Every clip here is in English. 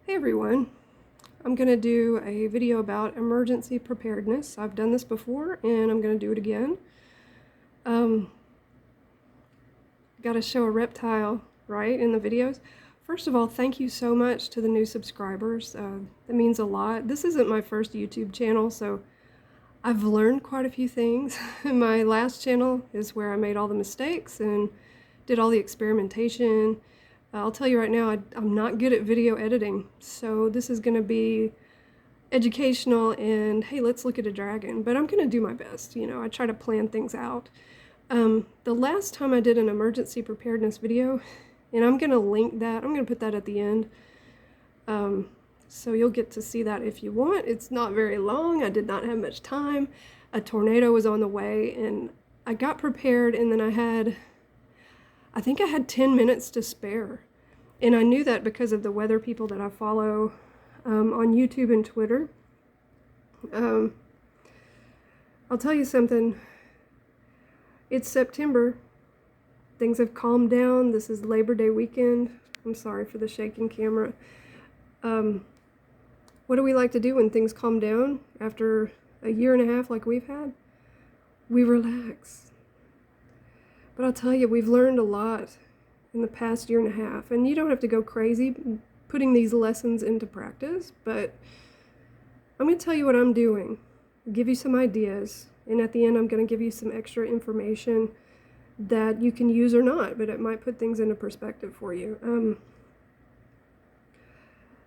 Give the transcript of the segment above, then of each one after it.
Hey everyone, I'm going to do a video about emergency preparedness. I've done this before and I'm going to do it again. Got to show a reptile, right, in the videos. First of all, thank you so much to the new subscribers. That means a lot. This isn't my first YouTube channel, so I've learned quite a few things. My last channel is where I made all the mistakes and did all the experimentation. I'll tell you right now, I'm not good at video editing, so this is going to be educational and, hey, let's look at a dragon, but I'm going to do my best. You know, I try to plan things out. The last time I did an emergency preparedness video, and I'm going to link that, I'm going to put that at the end, so you'll get to see that if you want. It's not very long. I did not have much time. A tornado was on the way, and I got prepared, and then I think I had 10 minutes to spare. And I knew that because of the weather people that I follow on YouTube and Twitter. I'll tell you something. It's September. Things have calmed down. This is Labor Day weekend. I'm sorry for the shaking camera. What do we like to do when things calm down after a year and a half like we've had? We relax. But I'll tell you, we've learned a lot in the past year and a half, and you don't have to go crazy putting these lessons into practice, but I'm going to tell you what I'm doing, give you some ideas, and at the end I'm going to give you some extra information that you can use or not, but it might put things into perspective for you.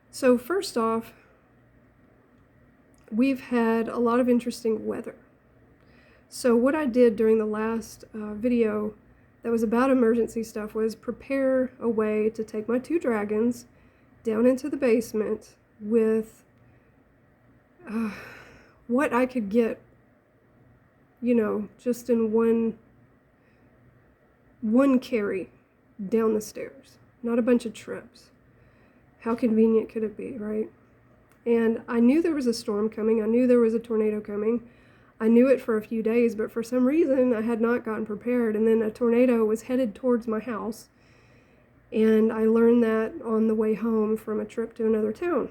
So first off, we've had a lot of interesting weather. So what I did during the last video that was about emergency stuff was prepare a way to take my two dragons down into the basement with what I could get, you know, just in one carry down the stairs, not a bunch of trips. How convenient could it be, right? And I knew there was a storm coming. I knew there was a tornado coming. I knew it for a few days, but for some reason I had not gotten prepared, and then a tornado was headed towards my house, and I learned that on the way home from a trip to another town.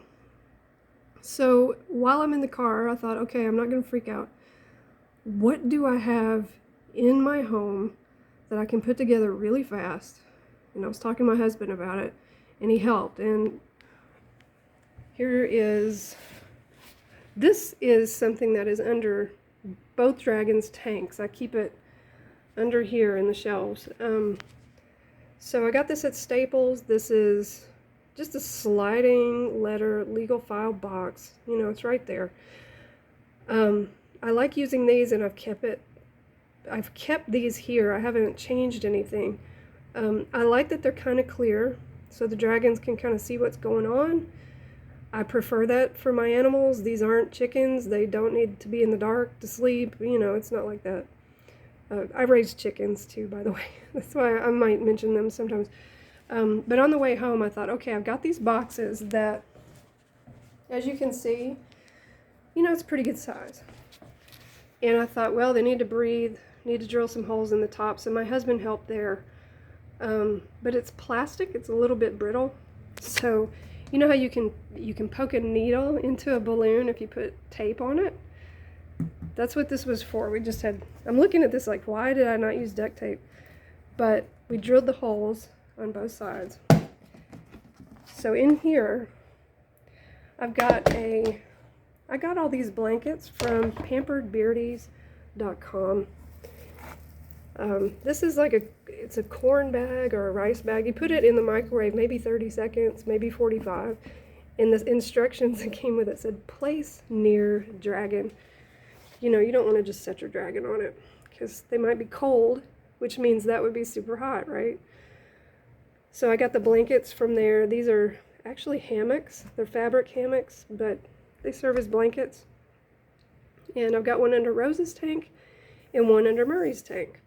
So while I'm in the car, I thought, okay, I'm not going to freak out. What do I have in my home that I can put together really fast? And I was talking to my husband about it, and he helped. And this is something that is under both dragons' tanks. I keep it under here in the shelves. So I got this at Staples. This is just a sliding letter legal file box. You know, it's right there. I like using these, and I've kept these here. I haven't changed anything. I like that they're kind of clear, so the dragons can kind of see what's going on. I prefer that for my animals. These aren't chickens. They don't need to be in the dark to sleep. You know, it's not like that. I raise chickens too, by the way. That's why I might mention them sometimes. But on the way home, I thought, okay, I've got these boxes that, as you can see, you know, it's pretty good size. And I thought, well, they need to breathe, need to drill some holes in the top. So my husband helped there. But it's plastic. It's a little bit brittle. So you know how you can poke a needle into a balloon if you put tape on it? That's what this was for. I'm looking at this like, why did I not use duct tape? But we drilled the holes on both sides. So in here, I got all these blankets from pamperedbeardies.com. This is like it's a corn bag or a rice bag. You put it in the microwave, maybe 30 seconds, maybe 45. And the instructions that came with it said, place near dragon. You know, you don't want to just set your dragon on it because they might be cold, which means that would be super hot, right? So I got the blankets from there. These are actually hammocks. They're fabric hammocks, but they serve as blankets. And I've got one under Rose's tank and one under Murray's tank.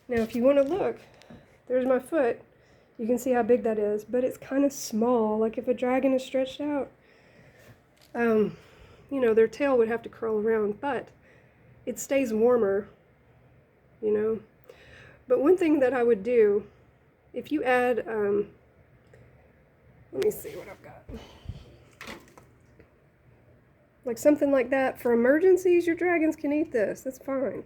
Now, if you want to look, there's my foot. You can see how big that is, but it's kind of small. Like if a dragon is stretched out, you know, their tail would have to curl around, but it stays warmer, you know. But one thing that I would do, if you add, let me see what I've got. Like something like that. For emergencies, your dragons can eat this. That's fine.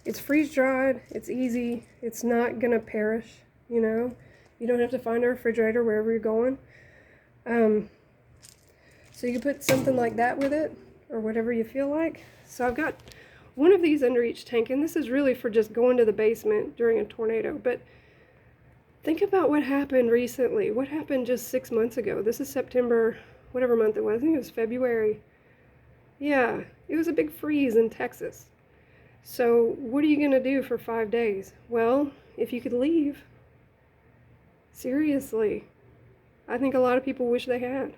It's freeze dried. It's easy. It's not going to perish, you know. You don't have to find a refrigerator wherever you're going. So you can put something like that with it, or whatever you feel like. So I've got one of these under each tank, and this is really for just going to the basement during a tornado. But think about what happened recently. What happened just 6 months ago? This is September, whatever month it was. I think it was February. Yeah, it was a big freeze in Texas. So what are you going to do for 5 days? Well, if you could leave, seriously, I think a lot of people wish they had.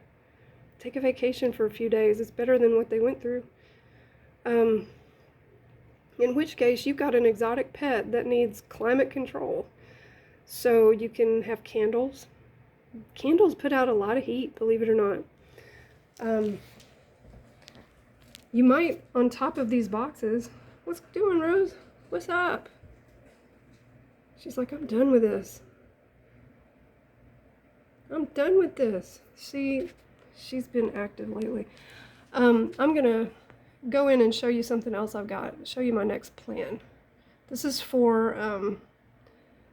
Take a vacation for a few days. It's better than what they went through. In which case, you've got an exotic pet that needs climate control. So you can have candles. Candles put out a lot of heat, believe it or not. You might, on top of these boxes, what's doing, Rose? What's up? She's like, I'm done with this. I'm done with this. She's been active lately. I'm gonna go in and show you something else I've got. Show you my next plan. This is for,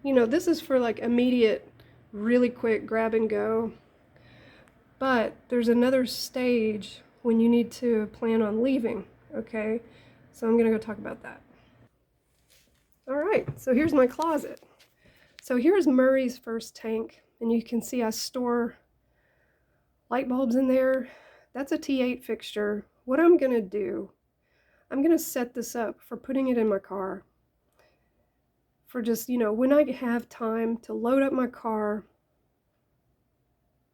this is for like immediate, really quick grab and go. But there's another stage when you need to plan on leaving, okay? So I'm gonna go talk about that. All right, so here's my closet. So here's Murray's first tank, and you can see I store light bulbs in there. That's a T8 fixture. What I'm gonna do, I'm gonna set this up for putting it in my car. For just, when I have time to load up my car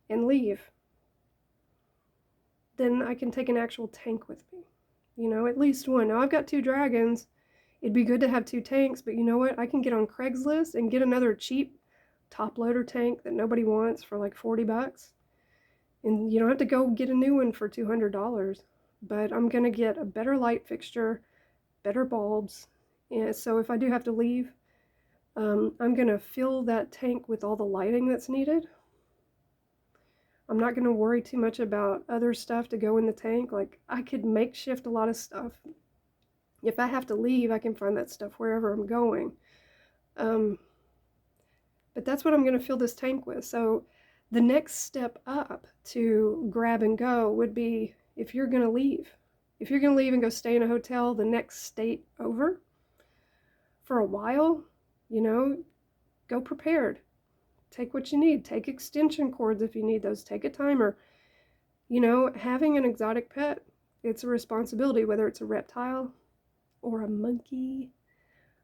and leave, then I can take an actual tank with me. At least one. Now I've got 2 dragons. It'd be good to have 2 tanks, but you know what? I can get on Craigslist and get another cheap top loader tank that nobody wants for like $40. And you don't have to go get a new one for $200. But I'm going to get a better light fixture, better bulbs. And so if I do have to leave, I'm going to fill that tank with all the lighting that's needed. I'm not going to worry too much about other stuff to go in the tank. Like, I could makeshift a lot of stuff. If I have to leave, I can find that stuff wherever I'm going. But that's what I'm going to fill this tank with. So the next step up to grab and go would be if you're going to leave. If you're going to leave and go stay in a hotel the next state over for a while, go prepared. Take what you need. Take extension cords if you need those. Take a timer. Having an exotic pet, it's a responsibility, whether it's a reptile or a monkey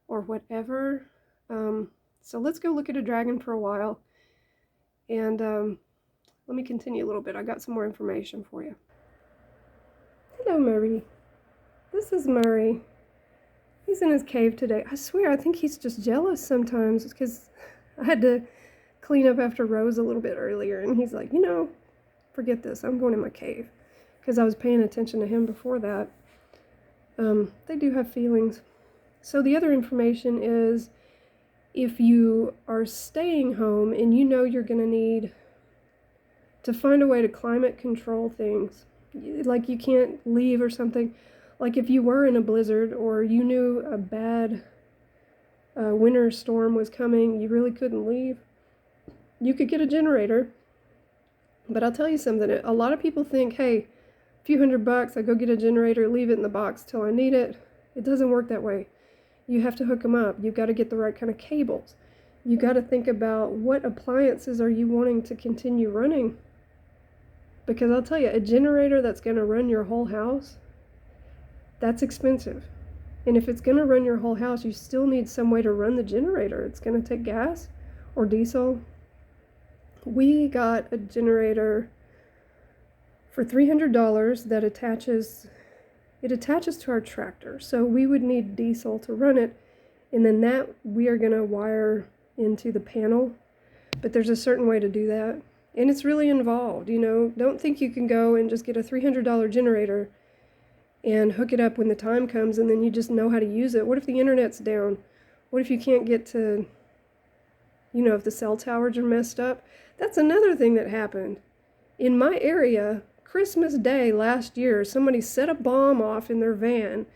or whatever. So let's go look at a dragon for a while. And let me continue a little bit. I got some more information for you. Hello, Murray. This is Murray. He's in his cave today. I swear, I think he's just jealous sometimes because I had to clean up after Rose a little bit earlier, and he's like, forget this. I'm going in my cave because I was paying attention to him before that. They do have feelings. So the other information is if you are staying home and you're going to need to find a way to climate control things, like you can't leave or something, like if you were in a blizzard or you knew a bad winter storm was coming, you really couldn't leave, you could get a generator. But I'll tell you something, a lot of people think, hey, a few $100, I go get a generator, leave it in the box till I need it. It doesn't work that way. You have to hook them up. You've got to get the right kind of cables. You got to think about what appliances are you wanting to continue running. Because I'll tell you, a generator that's going to run your whole house, that's expensive. And if it's going to run your whole house, you still need some way to run the generator. It's going to take gas or diesel. We got a generator for $300 that attaches to our tractor. So we would need diesel to run it, and then that we are going to wire into the panel. But there's a certain way to do that, and it's really involved. Don't think you can go and just get a $300 generator and hook it up when the time comes and then you just know how to use it. What if the internet's down? What if you can't get to, if the cell towers are messed up? That's another thing that happened. In my area, Christmas Day last year, somebody set a bomb off in their van,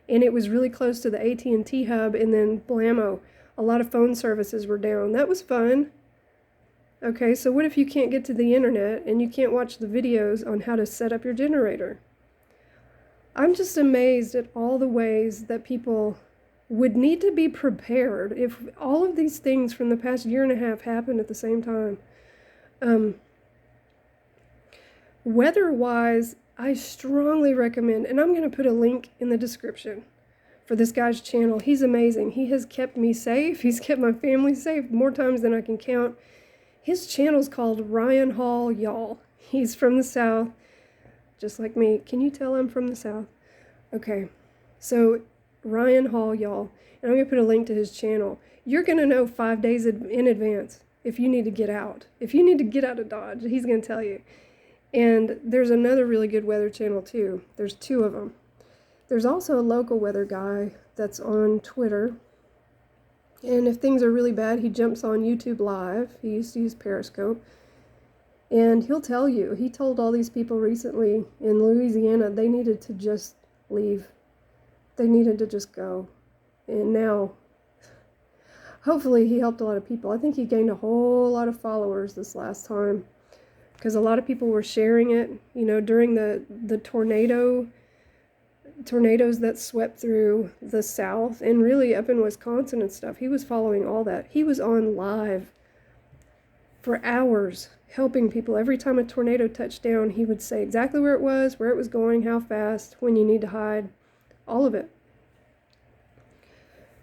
and it was really close to the AT&T hub, and then blammo, a lot of phone services were down. That was fun. Okay, so what if you can't get to the internet and you can't watch the videos on how to set up your generator? I'm just amazed at all the ways that people would need to be prepared if all of these things from the past year and a half happened at the same time. Weather-wise, I strongly recommend, and I'm going to put a link in the description for this guy's channel. He's amazing. He has kept me safe. He's kept my family safe more times than I can count. His channel's called Ryan Hall Y'all. He's from the South, just like me. Can you tell I'm from the South? Okay, so Ryan Hall Y'all, and I'm going to put a link to his channel. You're going to know 5 days in advance if you need to get out. If you need to get out of Dodge, he's going to tell you. And there's another really good weather channel too. There's 2 of them. There's also a local weather guy that's on Twitter. And if things are really bad, he jumps on YouTube Live. He used to use Periscope. And he'll tell you, he told all these people recently in Louisiana they needed to just leave. They needed to just go. And now, hopefully he helped a lot of people. I think he gained a whole lot of followers this last time, because a lot of people were sharing it, you know, during the tornadoes that swept through the South and really up in Wisconsin and stuff. He was following all that. He was on live for hours helping people. Every time a tornado touched down, he would say exactly where it was going, how fast, when you need to hide, all of it.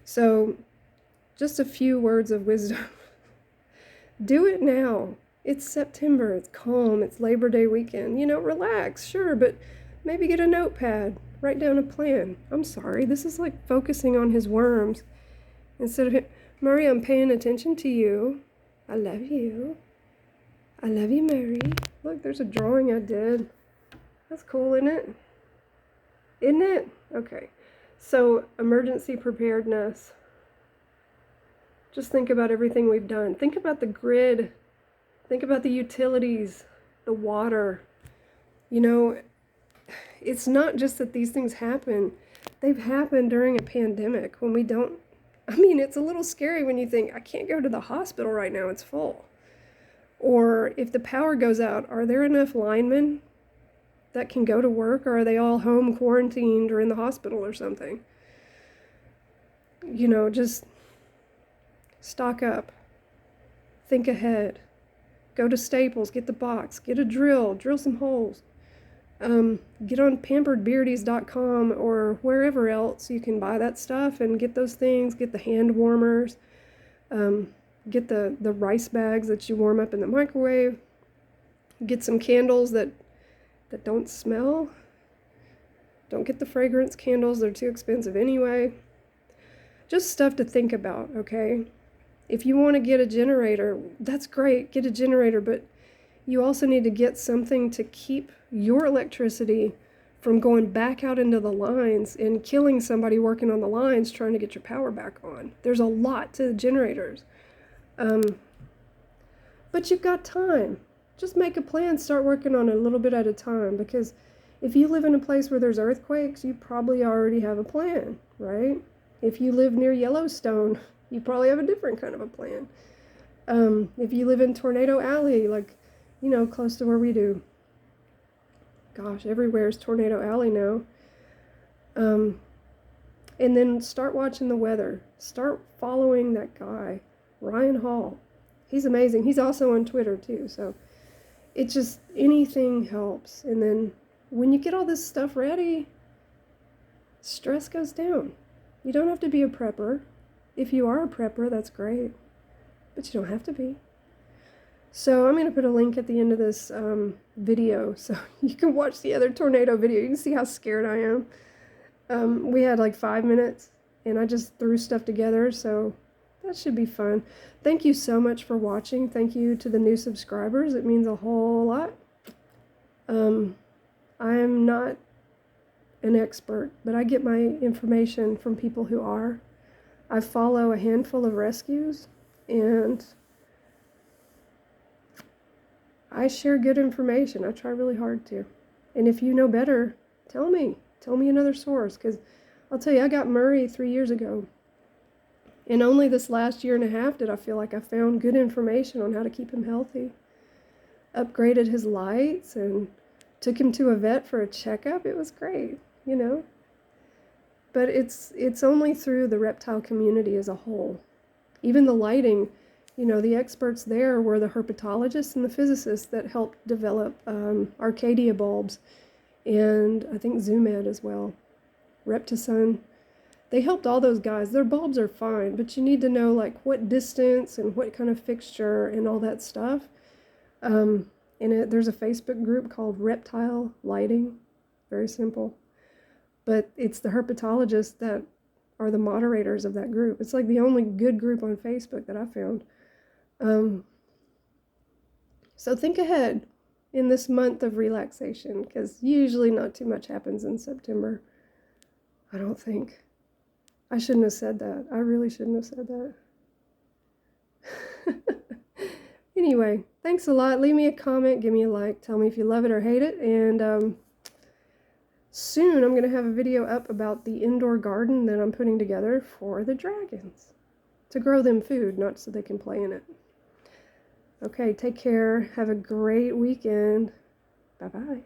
So just a few words of wisdom. Do it now. It's September, it's calm, it's Labor Day weekend. You know, relax, sure, but maybe get a notepad, write down a plan. I'm sorry, this is like focusing on his worms instead of him. Murray, I'm paying attention to you. I love you. I love you, Murray. Look, there's a drawing I did. That's cool, isn't it? Isn't it? Okay. So, emergency preparedness. Just think about everything we've done. Think about the grid. Think about the utilities, the water. You know, it's not just that these things happen. They've happened during a pandemic when we don't, I mean, it's a little scary when you think, I can't go to the hospital right now, it's full. Or if the power goes out, are there enough linemen that can go to work, or are they all home quarantined or in the hospital or something? You know, just stock up. Think ahead. Go to Staples, get the box, get a drill some holes. Get on pamperedbeardies.com or wherever else you can buy that stuff and get those things, get the hand warmers, get the rice bags that you warm up in the microwave, get some candles that don't smell. Don't get the fragrance candles, they're too expensive anyway. Just stuff to think about, okay? If you want to get a generator, that's great, get a generator, but you also need to get something to keep your electricity from going back out into the lines and killing somebody working on the lines trying to get your power back on. There's a lot to generators. But you've got time. Just make a plan, start working on it a little bit at a time, because if you live in a place where there's earthquakes, you probably already have a plan, right? If you live near Yellowstone, you probably have a different kind of a plan. If you live in Tornado Alley, like, you know, close to where we do. Gosh, everywhere is Tornado Alley now. And then start watching the weather. Start following that guy, Ryan Hall. He's amazing. He's also on Twitter too. So it just, anything helps. And then when you get all this stuff ready, stress goes down. You don't have to be a prepper. If you are a prepper, that's great. But you don't have to be. So I'm going to put a link at the end of this video so you can watch the other tornado video. You can see how scared I am. We had like 5 minutes and I just threw stuff together, so that should be fun. Thank you so much for watching. Thank you to the new subscribers. It means a whole lot. I'm not an expert, but I get my information from people who are. I follow a handful of rescues and I share good information. I try really hard to. And if you know better, tell me. Tell me another source, because I'll tell you, I got Murray 3 years ago. And only this last year and a half did I feel like I found good information on how to keep him healthy. Upgraded his lights and took him to a vet for a checkup. It was great, you know. But it's only through the reptile community as a whole. Even the lighting, you know, the experts there were the herpetologists and the physicists that helped develop Arcadia bulbs, and I think Zoomed as well, Reptisun. They helped all those guys. Their bulbs are fine, but you need to know like what distance and what kind of fixture and all that stuff. There's a Facebook group called Reptile Lighting. Very simple. But it's the herpetologists that are the moderators of that group. It's like the only good group on Facebook that I found. So think ahead in this month of relaxation, because usually not too much happens in September. I don't think. I shouldn't have said that. I really shouldn't have said that. Anyway, thanks a lot. Leave me a comment, give me a like, tell me if you love it or hate it, and soon I'm going to have a video up about the indoor garden that I'm putting together for the dragons. To grow them food, not so they can play in it. Okay, take care. Have a great weekend. Bye-bye.